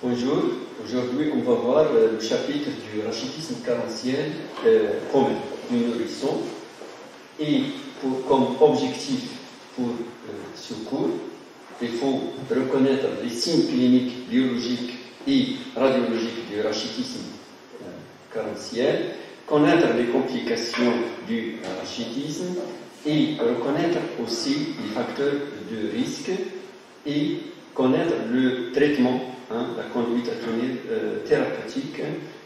Bonjour, aujourd'hui on va voir le chapitre du rachitisme carentiel comme nous nourrissons et comme objectif pour ce cours, il faut reconnaître les signes cliniques biologiques et radiologiques du rachitisme carentiel, connaître les complications du rachitisme et reconnaître aussi les facteurs de risque et connaître le traitement, la conduite à tenir thérapeutique,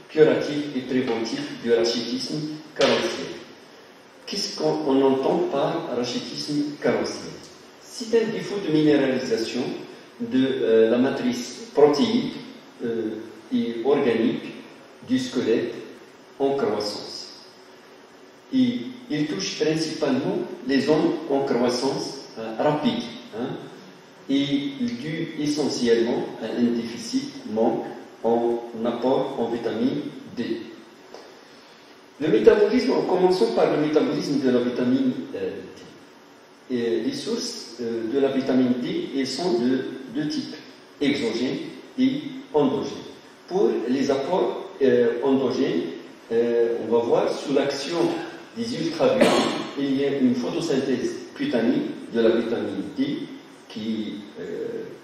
curative et préventive du rachitisme carentiel. Qu'est-ce qu'on entend par rachitisme carentiel? C'est un défaut de minéralisation de la matrice protéique et organique du squelette en croissance. Et il touche principalement les zones en croissance rapide. Et dû essentiellement à un déficit, manque en apport en vitamine D. Le métabolisme, en commençant par le métabolisme de la vitamine D. Et les sources de la vitamine D, elles sont de deux types, exogènes et endogènes. Pour les apports endogènes, on va voir sous l'action des ultraviolets, il y a une photosynthèse cutanée de la vitamine D qui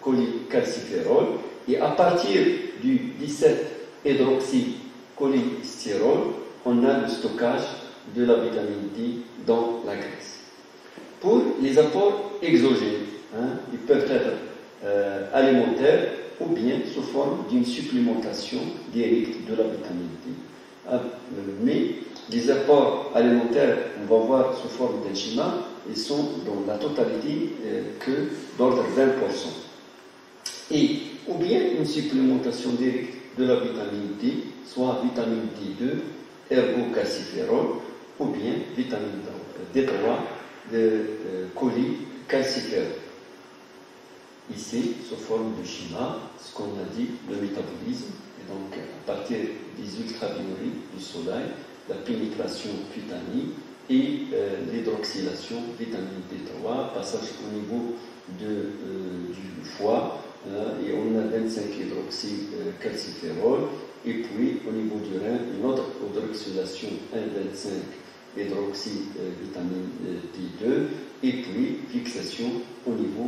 cholecalciférol, et à partir du 17-hydroxycholestérol, on a le stockage de la vitamine D dans la graisse. Pour les apports exogènes, ils peuvent être alimentaires ou bien sous forme d'une supplémentation directe de la vitamine D. Mais les apports alimentaires, on va voir sous forme d'un schéma, ils sont dans la totalité que d'ordre 20%. Et ou bien une supplémentation directe de la vitamine D, soit vitamine D2, ergocalciférol, ou bien vitamine D3, de cholecalciférol. Ici, sous forme de schéma, ce qu'on a dit, le métabolisme, et donc à partir des ultraviolets du soleil, la pénétration cutanée et l'hydroxylation vitamine D3, passage au niveau du foie, et on a 25-hydroxycalciférol, et puis au niveau du rein, une autre hydroxylation 1,25-hydroxyvitamine D2, et puis fixation au niveau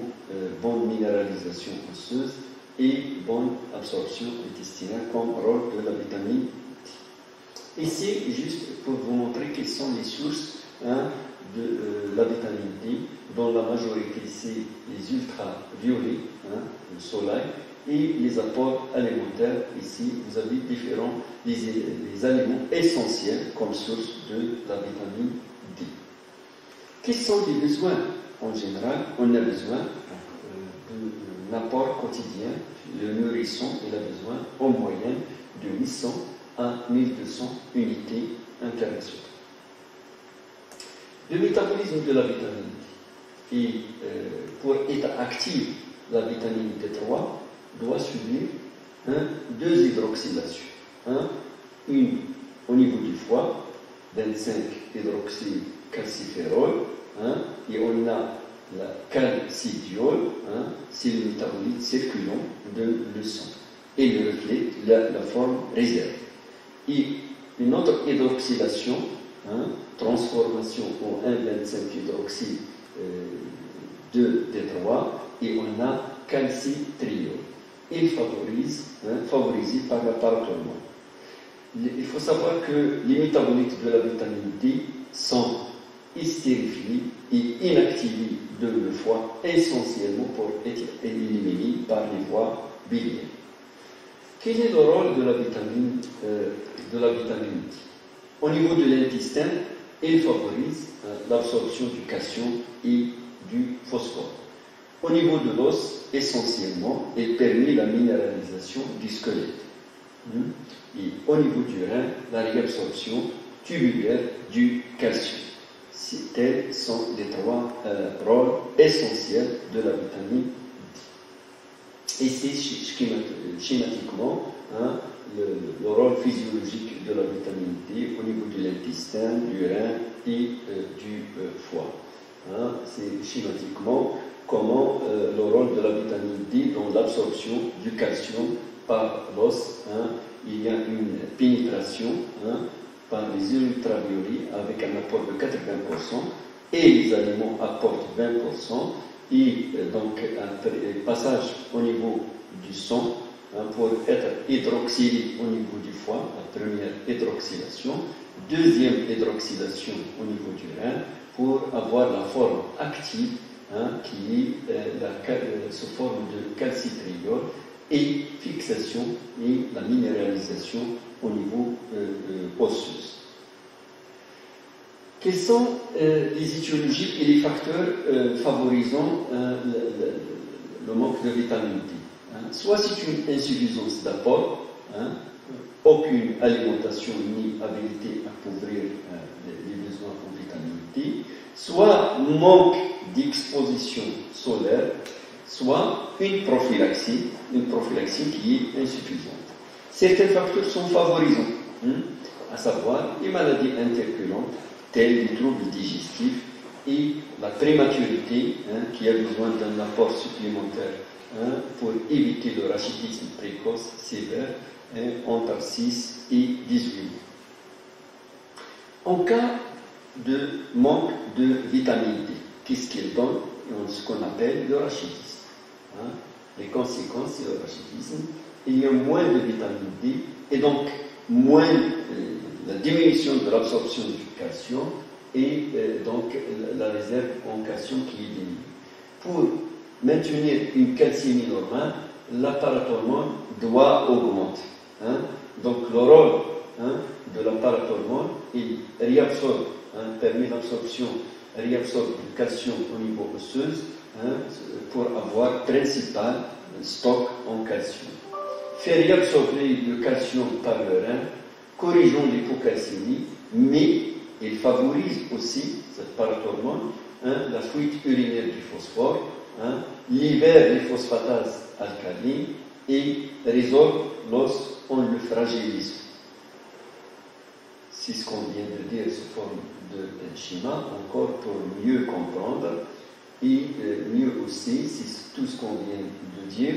bonne minéralisation osseuse et bonne absorption intestinale comme rôle de la vitamine D. Ici, juste pour vous montrer quelles sont les sources de la vitamine D, dont la majorité c'est les ultraviolets, le soleil, et les apports alimentaires. Ici, vous avez différents les aliments essentiels comme source de la vitamine D. Quels sont les besoins? En général, on a besoin d'un apport quotidien. Le nourrisson, il a besoin en moyenne de 800 à 1200 unités internationales. Le métabolisme de la vitamine D. Et pour être active, la vitamine D3 doit subir deux hydroxylations. Une au niveau du foie, 25-hydroxycalciférol, et on a la calcidiol, c'est le métabolite circulant de le sang, et le reflète la forme réserve. Et une autre hydroxylation, transformation en 1,25-hydroxy de D3, et on a calcitriol. Il favorisé par la parothormone. Il faut savoir que les métabolites de la vitamine D sont hystérifiés et inactivés de le foie essentiellement pour être éliminés par les voies biliaires. Quel est le rôle de la vitamine D? Au niveau de l'intestin, il favorise l'absorption du calcium et du phosphore. Au niveau de l'os, essentiellement, il permet la minéralisation du squelette. Et au niveau du rein, la réabsorption tubulaire du calcium. Tels sont les trois rôles essentiels de la vitamine D. Et c'est schématiquement le rôle physiologique de la vitamine D au niveau de l'intestin, du rein et du foie. C'est schématiquement comment le rôle de la vitamine D dans l'absorption du calcium par l'os. Il y a une pénétration par les ultraviolets avec un apport de 80% et les aliments apportent 20%. Et donc un passage au niveau du sang pour être hydroxylé au niveau du foie, la première hydroxylation, deuxième hydroxylation au niveau du rein pour avoir la forme active qui est sous forme de calcitriol et fixation et la minéralisation au niveau osseux. Quelles sont les étiologies et les facteurs favorisant le manque de vitamine D? Soit c'est une insuffisance d'apport, aucune alimentation ni habilité à couvrir les besoins en vitamine D, soit manque d'exposition solaire, soit une prophylaxie qui est insuffisante. Certains facteurs sont favorisants, à savoir les maladies interculantes, tels les troubles digestifs et la prématurité, qui a besoin d'un apport supplémentaire pour éviter le rachitisme précoce sévère entre 6 et 18 mois. En cas de manque de vitamine D, qu'est-ce qu'il donne? Ce qu'on appelle le rachitisme. Les conséquences du rachitisme, il y a moins de vitamine D et donc moins la diminution de l'absorption du calcium et donc la réserve en calcium qui est diminuée. Pour maintenir une calcémie normale, la parathormone doit augmenter. Donc le rôle de la parathormone, il réabsorbe, permet l'absorption, réabsorbe du calcium au niveau osseux pour avoir principal stock en calcium. Fait réabsorber le calcium par le rein, corrigeant l'hypocalcémie, mais il favorise aussi, cette parathormone, la fuite urinaire du phosphore, libère les phosphatases alcalines et résorbe l'os en le fragilisant. C'est ce qu'on vient de dire sous forme de schéma, encore pour mieux comprendre. Et mieux aussi, c'est tout ce qu'on vient de dire,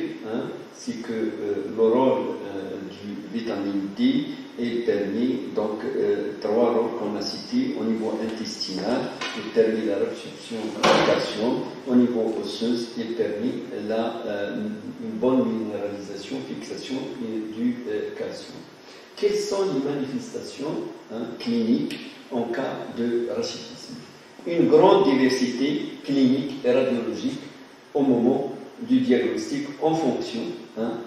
c'est que le rôle du vitamine D est permis, donc trois rôles qu'on a cités au niveau intestinal, il permet la réabsorption du calcium, au niveau osseux, il permet une bonne minéralisation, fixation du calcium. Quelles sont les manifestations cliniques en cas de rachitisme? Une grande diversité clinique et radiologique au moment du diagnostic en fonction,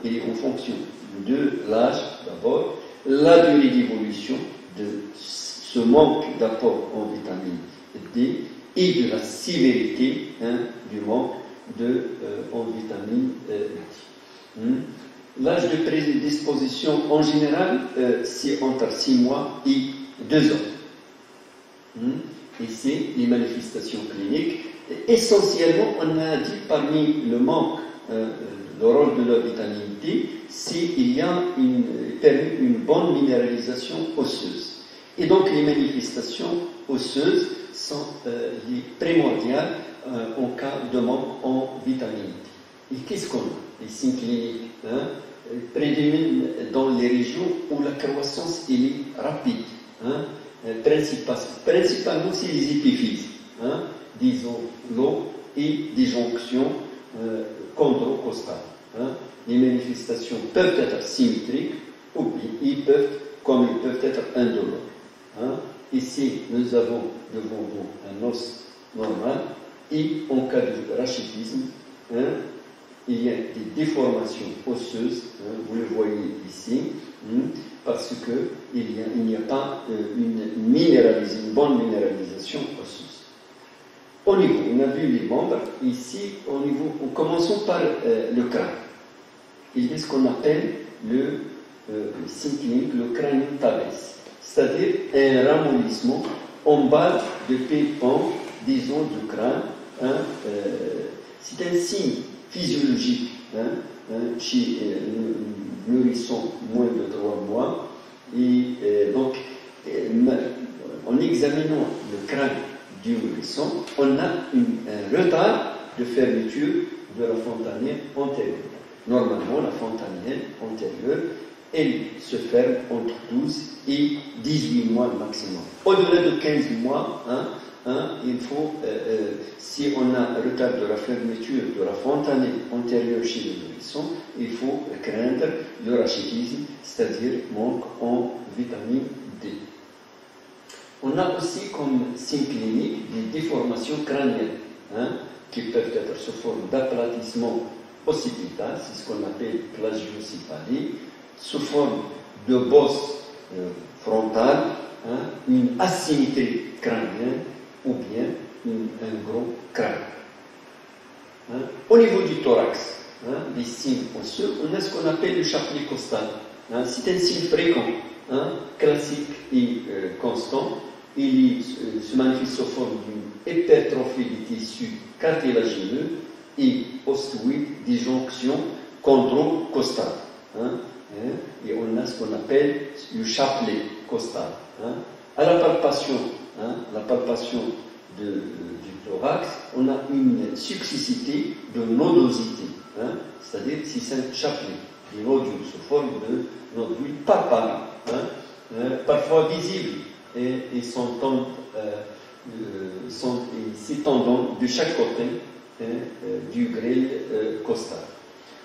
et en fonction de l'âge d'abord, la durée d'évolution de ce manque d'apport en vitamine D et de la sévérité du manque en vitamine D. L'âge de prédisposition en général, c'est entre 6 mois et 2 ans. Et c'est les manifestations cliniques. Essentiellement, on a dit parmi le manque, le rôle de la vitamine D, c'est qu'il y a une bonne minéralisation osseuse. Et donc les manifestations osseuses sont les primordiales en cas de manque en vitamine D. Et qu'est-ce qu'on a? Les signes cliniques prédominent dans les régions où la croissance est rapide. Principalement, c'est les épiphyses, disons l'eau et des jonctions chondrocostales. Les manifestations peuvent être symétriques ou ils peuvent être indolores. Ici, nous avons devant nous un os normal et en cas de rachitisme, il y a des déformations osseuses, vous le voyez ici, parce qu'il n'y a pas une bonne minéralisation osseuse. Au niveau, on a vu les membres, ici, commençons par le crâne. Il y a ce qu'on appelle le signe clinique, le cranium tabes, c'est-à-dire un ramollissement en bas de pépins, disons, du crâne. C'est un signe physiologique chez nourrissons moins de 3 mois. Et donc, en examinant le crâne du nourrisson, on a un retard de fermeture de la fontanelle antérieure. Normalement, la fontanelle antérieure, elle se ferme entre 12 et 18 mois maximum. Au-delà de 15 mois, il faut, si on a un retard de la fermeture de la fontanelle antérieure chez le nourrisson, il faut craindre le rachitisme, c'est-à-dire manque en vitamine D. On a aussi comme signe clinique des déformations crâniennes, qui peuvent être sous forme d'aplatissement occipital, c'est ce qu'on appelle plagiocéphalie, sous forme de bosse frontale, une asymétrie crânienne ou bien un gros crâne. Au niveau du thorax, des signes osseux, on a ce qu'on appelle le chapelet costal. C'est un signe fréquent, classique et constant. Il se manifeste sous forme d'une hypertrophie des tissus cartilagineux et ostoïde des jonctions chondrocostales. Et on a ce qu'on appelle le chapelet costal. À la palpation du thorax, on a une successité de nodosité, c'est-à-dire si c'est un chapelet, des nodules sous forme de nodules palpables, parfois visibles et s'étendant de chaque côté du grêle costal.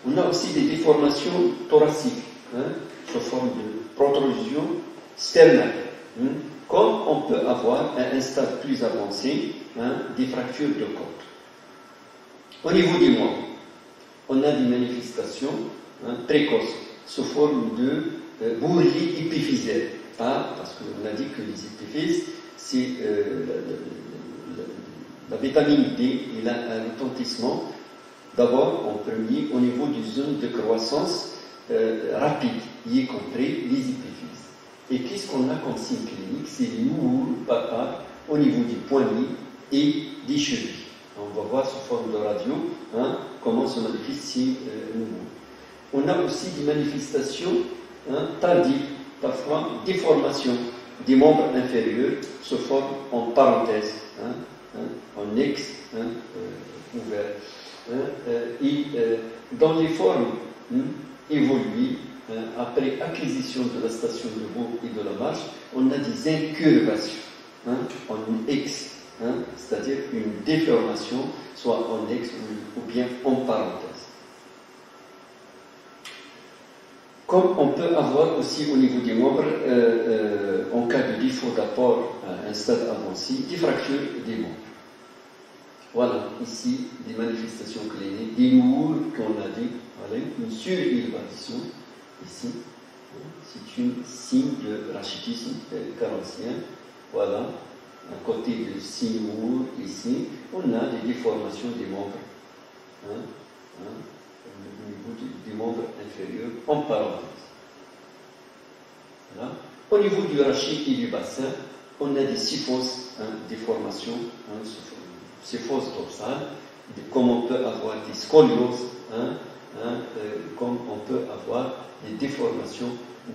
On a aussi des déformations thoraciques, sous forme de protrusion sternale, comme on peut avoir à un stade plus avancé des fractures de côte. Au niveau du membre, on a des manifestations précoces sous forme de bourrelie épiphysaire, parce qu'on a dit que les épiphyses, c'est la vitamine D, il a un retentissement d'abord en premier au niveau des zones de croissance rapide, y compris les épiphyses. Et qu'est-ce qu'on a comme signe clinique? C'est lourd, papa, au niveau du poignet et des chevilles. On va voir sous forme de radio comment se manifeste ces nouveaux. On a aussi des manifestations tardives, parfois déformation des membres inférieurs sous forme en parenthèse, en X ouvert. Et dans les formes évoluées, après acquisition de la station de veau et de la marche, on a des incurvations en X, c'est-à-dire une déformation, soit en X ou bien en parenthèse. Comme on peut avoir aussi au niveau des membres, en cas de défaut d'apport à un stade avancé, des fractures des membres. Voilà, ici, des manifestations cliniques, des mours qu'on a dit, voilà, une surélévation, ici, c'est un signe de rachitisme carentien. Voilà, à côté de 6 mours, ici, on a des déformations des membres, au niveau des membres inférieurs, en parenthèse. Voilà. Au niveau du rachis et du bassin, on a des syphoses, déformations, syphose dorsale, comme on peut avoir des scolioses, comme on peut avoir des déformations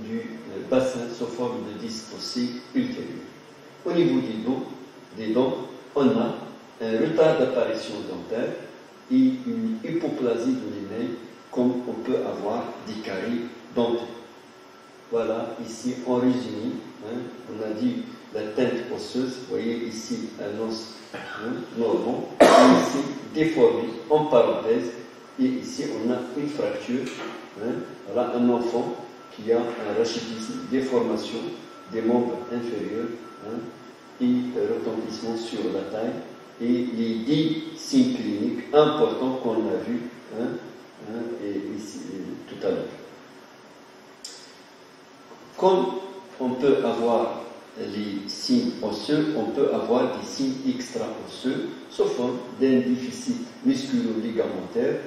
du bassin sous forme de dystocie ultérieure. Au niveau des dents, on a un retard d'apparition dentaire et une hypoplasie de l'émail, comme on peut avoir des caries dentaires. Voilà, ici en résumé, on a dit la teinte osseuse, vous voyez ici un os normand, ici déformé en parenthèse, et ici on a une fracture, voilà un enfant qui a un rachitisme, déformation des membres inférieurs et retentissement sur la taille, et les 10 signes cliniques importants qu'on a vus ici, tout à l'heure. Comme on peut avoir les signes osseux, on peut avoir des signes extra-osseux sous forme d'un déficit musculo-ligamentaire,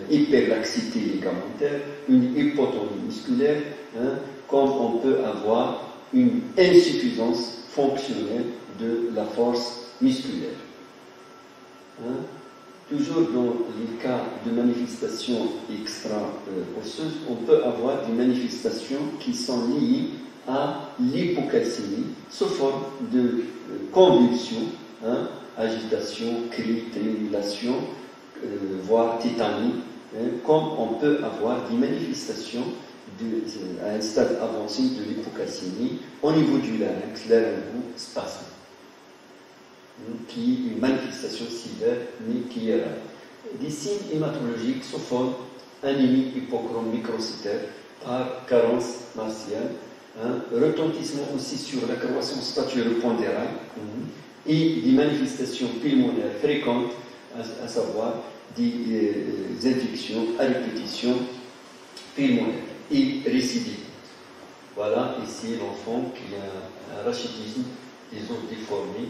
hyperlaxité ligamentaire, une hypotonie musculaire, comme on peut avoir une insuffisance fonctionnelle de la force musculaire. Toujours dans les cas de manifestations extra-osseuses, on peut avoir des manifestations qui sont liées à l'hypocalcémie sous forme de convulsions agitation, cris, tribulation, voire tétanie, comme on peut avoir des manifestations à un stade avancé de l'hypocalcémie au niveau du larynx, laryngospasme, qui est une manifestation sévère, mais qui est rare. Des signes hématologiques sous forme anémie hypochrome microcytaire par carence martiale, retentissement aussi sur la croissance statuaire pondérale et des manifestations pulmonaires fréquentes, à savoir des infections à répétition pulmonaire et récidive. Voilà ici l'enfant qui a un rachitisme des os déformés,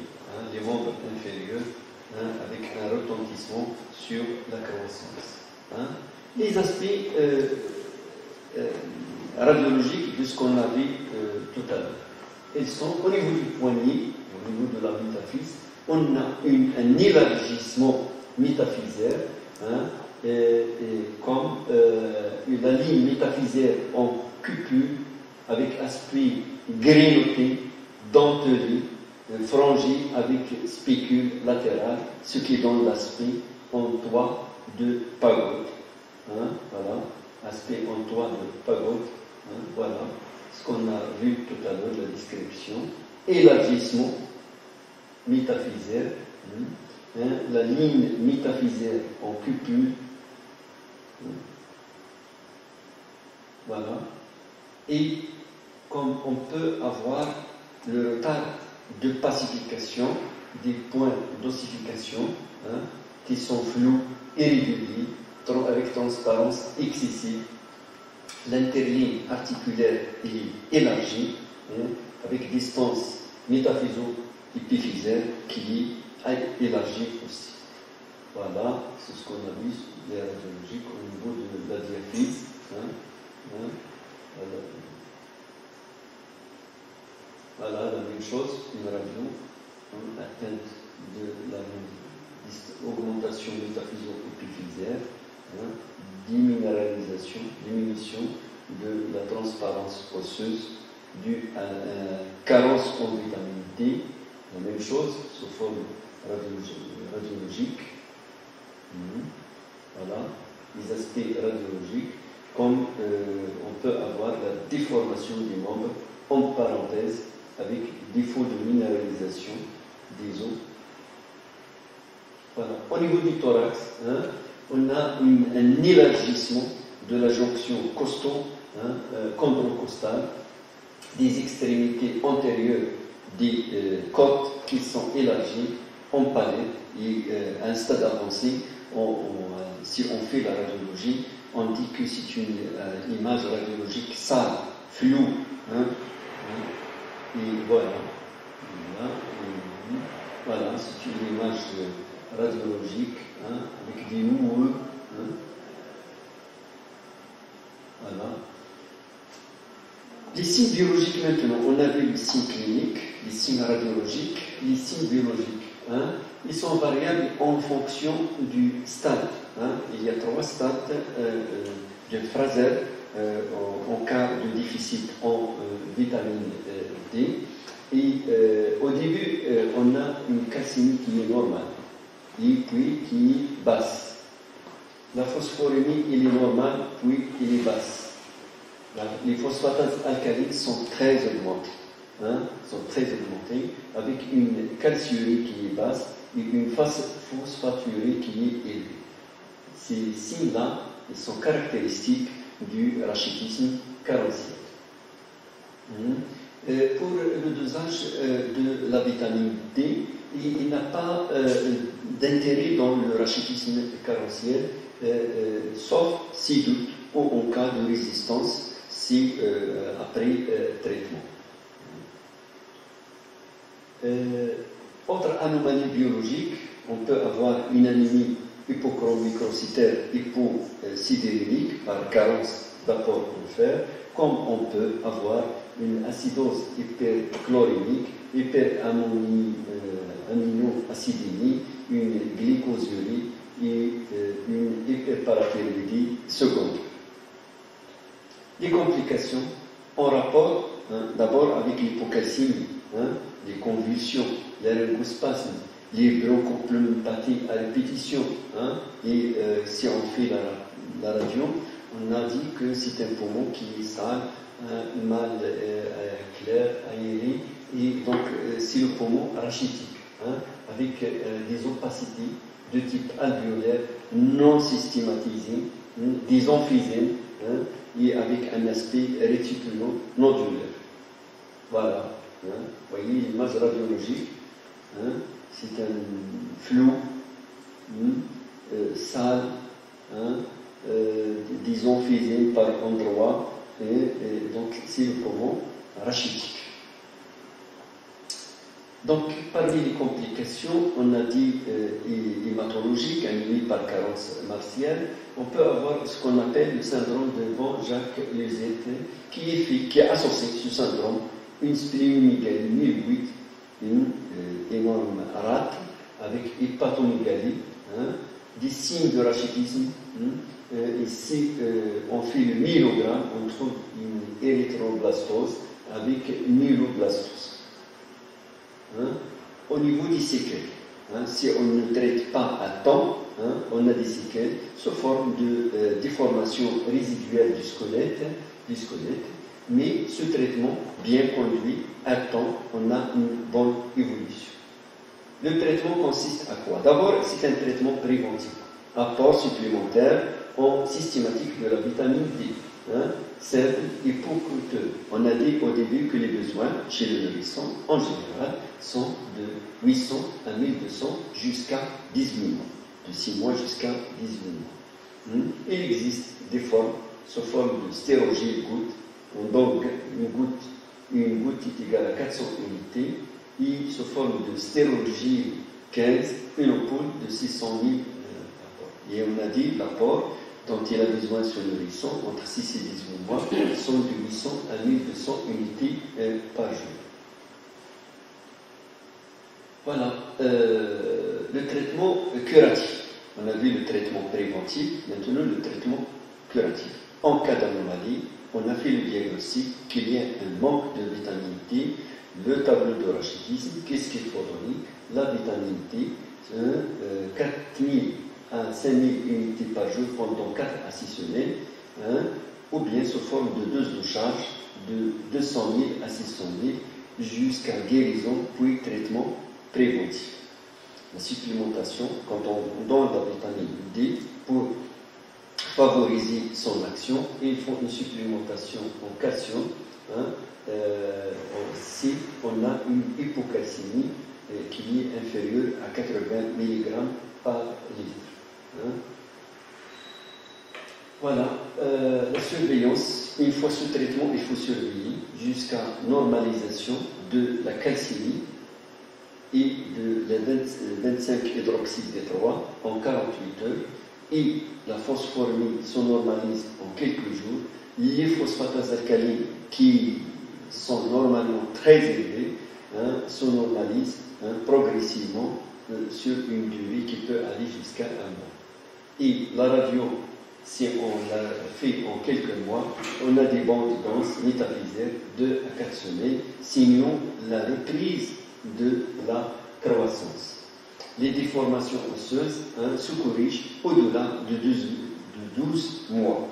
les membres inférieurs, avec un retentissement sur la croissance. Les aspects radiologiques de ce qu'on a vu tout à l'heure. Ils sont au niveau du poignet, au niveau de la métaphyse, on a un élargissement métaphysaire, comme la ligne métaphysaire en cupule avec aspect grénoté, dentelé, frangé avec spécule latérale, ce qui donne l'aspect en toit de pagode. Voilà, aspect en toit de pagode. Voilà ce qu'on a vu tout à l'heure, la description. Élargissement métaphysaire, la ligne métaphysaire en cupule. Voilà. Et comme on peut avoir le retard de pacification des points d'ossification qui sont flous, irréguliers, avec transparence excessive. L'interligne articulaire est élargie, avec distance métaphyso-épiphysaire qui est élargie aussi. Voilà, c'est ce qu'on a vu, les radiologiques au niveau de la diaphyse. Voilà, la même chose, une radio, atteinte de la augmentation métaphyso-épiphysaire, diminution de la transparence osseuse due à carence en vitamine D, la même chose sous forme radiologique. Voilà, les aspects radiologiques, comme on peut avoir la déformation des membres en parenthèse avec défaut de minéralisation des os. Voilà. Au niveau du thorax, on a un élargissement de la jonction chondrocostale, des extrémités antérieures des côtes qui sont élargies, empalées, et à un stade avancé, si on fait la radiologie, on dit que c'est une image radiologique sale, floue. Et voilà. Voilà, c'est une image radiologique avec des noueux. Voilà. Les signes biologiques maintenant, on a vu les signes cliniques, les signes radiologiques, les signes biologiques. Ils sont variables en fonction du stade. Il y a 3 stades de Fraser en cas de déficit en vitamine D. Et au début, on a une calcémie qui est normale et puis qui est basse. La phosphorémie, elle est normale, puis elle est basse. Les phosphatases alcalines sont très augmentées. Avec une calciurie qui est basse et une phosphaturie qui est élevée. Ces signes-là sont caractéristiques du rachitisme carentiel. Pour le dosage de la vitamine D, il n'a pas d'intérêt dans le rachitisme carentiel, sauf si doute ou en cas de résistance, si après traitement. Autre anomalie biologique, on peut avoir une anémie hypochrome microcytaire hyposidérique par carence d'apport en fer, comme on peut avoir une acidose hyperchlorémique, hyperaminoacidémie, une glycosurie et une hyperparapyrémie secondaire. Les complications en rapport d'abord avec l'hypocalcémie, les convulsions, laryngospasme les bronchopneumopathies à répétition. Hein, et si on fait la radio, on a dit que c'est un poumon qui est sale, mal clair, aéré, et donc c'est le poumon rachitique, hein, avec des opacités de type alvéolaire non systématisées, des emphysèmes, hein, et avec un aspect réticulo-nodulaire. Voilà, hein, vous voyez l'image radiologique, hein, c'est un flou, sale, hein, des emphysèmes par endroit, et donc c'est le poumon rachitique. Donc, parmi les complications, on a dit hématologique, induit par carence martiale, on peut avoir ce qu'on appelle le syndrome de von Jacques-Lezette, qui est associé à ce syndrome, une splénomégalie myloïde, une énorme rate avec hépatomégalie, hein, des signes de rachitisme. Ici, on fait le myélogramme, on trouve une érythroblastose avec myeloblastose. Hein, au niveau des séquelles, hein, si on ne traite pas à temps, hein, on a des séquelles sous forme de déformation résiduelle du squelette, mais ce traitement bien conduit à temps, on a une bonne évolution. Le traitement consiste à quoi? D'abord, c'est un traitement préventif, apport supplémentaire en systématique de la vitamine D. Hein, simple et peu coûteux. On a dit au début que les besoins chez le nourrisson, en général, sont de 800 à 1200 jusqu'à 18 mois. De 6 mois jusqu'à 18 mois. Il existe des formes sous forme de stérogile goutte. Donc, une goutte est égale à 400 unités. Et sous forme de stérogile 15, une ampoule de 600 000 apports. Et on a dit l'apport dont il a besoin sur le nourrisson entre 6 et 18 mois sont de 800 à 1200 unités par jour. Voilà, le traitement curatif. On a vu le traitement préventif, maintenant le traitement curatif. En cas d'anomalie, on a fait le diagnostic qu'il y a un manque de vitamine D, le tableau de rachitisme, qu'est-ce qu'il faut donner? La vitamine D, 4000 à 5000 unités par jour pendant 4 à 6 semaines, hein, ou bien sous forme de dose de charge de 200 000 à 600 000 jusqu'à guérison puis traitement préventif. La supplémentation, quand on donne la vitamine D pour favoriser son action, il faut une supplémentation en calcium, hein, si on a une hypocalcémie qui est inférieure à 80 mg par litre. Hein. Voilà, la surveillance, une fois ce traitement, il faut surveiller jusqu'à normalisation de la calcémie et de la 25 hydroxyde D3 en 48 heures, et la phosphorémie se normalise en quelques jours. Les phosphates alcalines qui sont normalement très élevés, hein, se normalisent, hein, progressivement sur une durée qui peut aller jusqu'à un mois. Et la radio, si on l'a fait en quelques mois, on a des bandes denses métaphysaires 2 à 4 semaines, signant la reprise de la croissance. Les déformations osseuses, hein, se corrigent au-delà de 12 mois.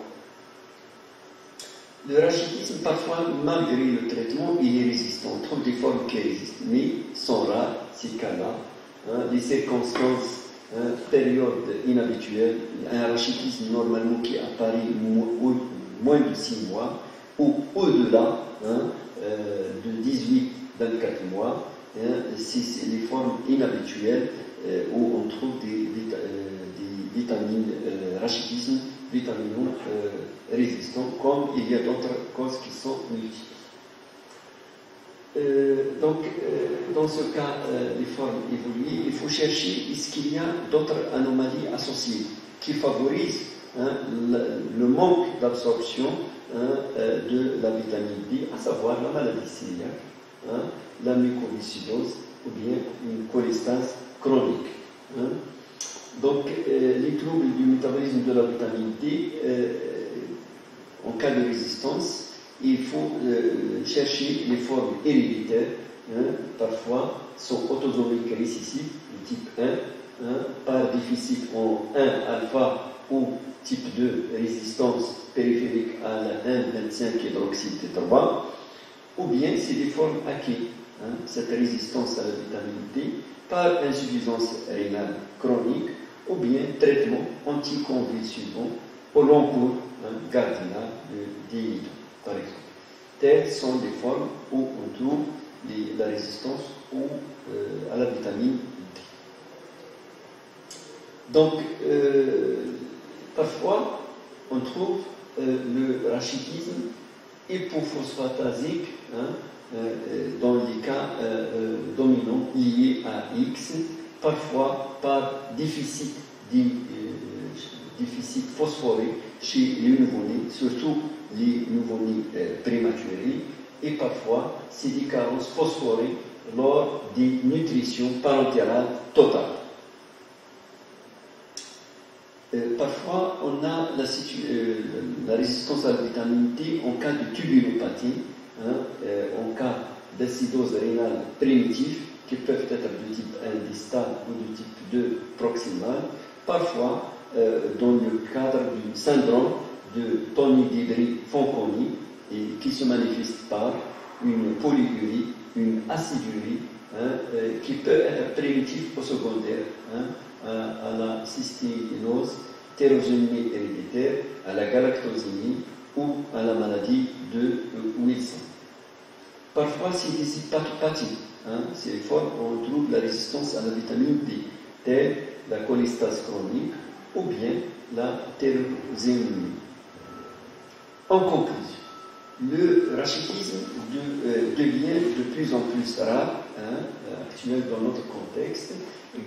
Le rachitisme, parfois, malgré le traitement, il est résistant. On trouve des formes qui résistent, mais sont rares, ces cas-là. Hein, les circonstances, période inhabituelle, un rachitisme normalement qui apparaît moins de 6 mois, ou au-delà, hein, de 18-24 mois, hein, c'est les formes inhabituelles où on trouve des vitamines rachitisme, vitamines résistants, comme il y a d'autres causes qui sont multiples. Dans ce cas, les formes évoluées, il faut chercher est-ce qu'il y a d'autres anomalies associées qui favorisent, hein, le manque d'absorption, hein, de la vitamine D, à savoir la maladie cœliaque, hein, la mucoviscidose ou bien une cholestase chronique. Hein. Donc, les troubles du métabolisme de la vitamine D, en cas de résistance, il faut chercher les formes héréditaires, hein, parfois sont autosomiques récessifs, le type 1, par déficit en 1-alpha ou type 2, résistance périphérique à la 1,25-hydroxytétraban, ou bien c'est des formes acquises, cette résistance à la vitamine D, par insuffisance rénale chronique, ou bien traitement anticonvulsivant au long cours, Gardiner de DI, par exemple. Telles sont les formes où on trouve la résistance à la vitamine D. Donc, parfois, on trouve le rachitisme hypophosphatasique dans les cas dominants liés à X, parfois par déficit phosphoré chez les nouveau-nés, surtout les nouveau-nés prématurés, et parfois c'est des carences phosphorées lors des nutritions parentérales totales. Parfois, on a la résistance à la vitamine D en cas de tubulopathie, en cas d'acidose rénale primitive, qui peuvent être de type 1 distal ou de type 2 proximal, parfois dans le cadre du syndrome de Tony-Didri-Fanconi, et qui se manifeste par une polyurie, une acidurie, qui peut être primitive ou secondaire à la cystéinose, thyrogénie héréditaire, à la galactosémie ou à la maladie de Wilson. Parfois, c'est des hépatopathies. C'est les formes où on trouve la résistance à la vitamine D, telle la cholestase chronique ou bien la tyrosine. En conclusion, le rachitisme devient de plus en plus rare, actuel dans notre contexte,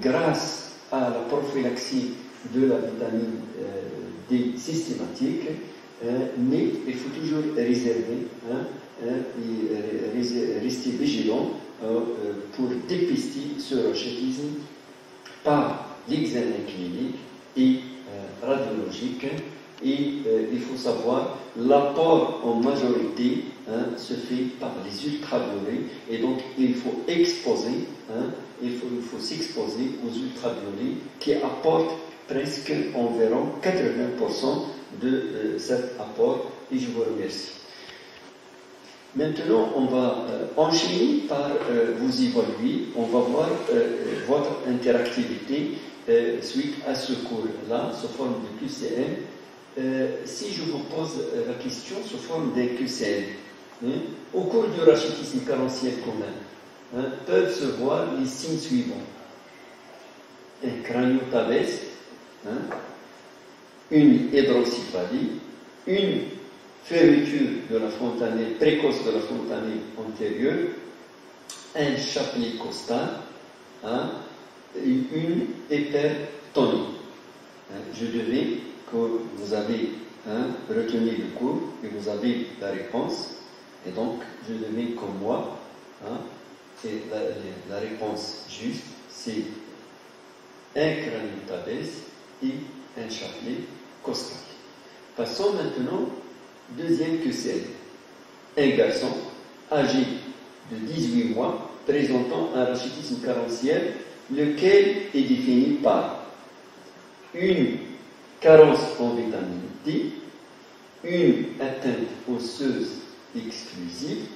grâce à la prophylaxie de la vitamine D systématique, mais il faut toujours réserver et rester vigilant pour dépister ce rachitisme par l'examen clinique et radiologique. Et il faut savoir, l'apport en majorité se fait par les ultraviolets, et donc il faut exposer, il faut s'exposer aux ultraviolets qui apportent presque environ 80% de cet apport, et je vous remercie. Maintenant, on va enchaîner par vous évaluer, on va voir votre interactivité suite à ce cours-là, sous forme de QCM. Si je vous pose la question sous forme d'un QCM, au cours du rachitisme carentiel commun, peuvent se voir les signes suivants. Un craniotabès, une hydroxyphalie, une fermeture de la fontanelle, précoce de la fontanelle antérieure, un chapelet costal, une hypertonie. Je devais que vous avez retenu le cours et vous avez la réponse, et donc je devais comme moi, et la réponse juste, c'est un craniotabès et un chapelet costal. Passons maintenant deuxième QCM. Un garçon âgé de 18 mois présentant un rachitisme carentiel, lequel est défini par une carence en vitamine D, une atteinte osseuse exclusive,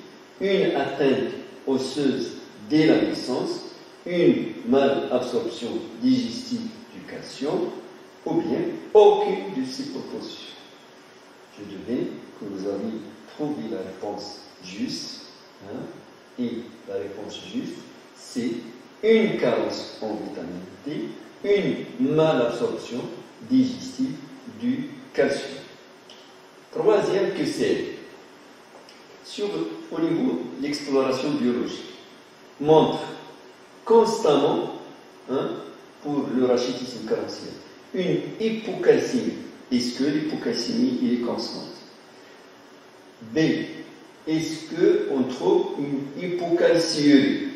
une atteinte osseuse dès la naissance, une malabsorption digestive du calcium, ou bien aucune de ces propositions. Je devais que vous avez trouvé la réponse juste, et la réponse juste, c'est une carence en vitamine D, une malabsorption digestive du calcium. Troisième que c'est au niveau de l'exploration biologique, montre constamment, pour le rachitisme carentiel, une hypocalcémie. Est-ce que l'hypocalcémie est constante? B. Est-ce qu'on trouve une hypocalciurie?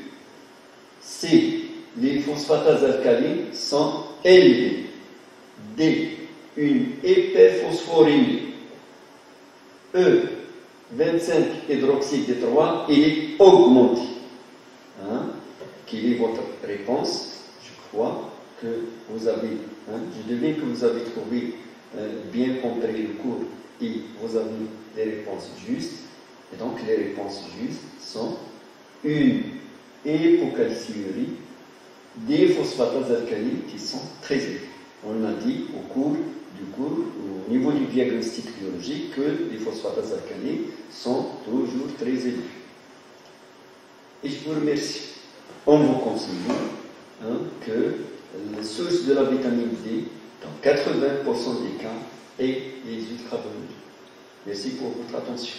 C. Les phosphatases alcalines sont élevées. D. Une hyperphosphorémie. E. 25-hydroxytétraban, il est augmenté. quelle est votre réponse. Je crois que vous avez, je devine que vous avez trouvé, bien compris le cours et vous avez les réponses justes. Et donc les réponses justes sont une hypocalciurie, des phosphates alcalines qui sont très élevés. On a dit au cours, au niveau du diagnostic biologique, que les phosphates alcalines sont toujours très élevés. Et je vous remercie. On vous conseille que la source de la vitamine D, dans 80% des cas, est les ultraviolets. Merci pour votre attention.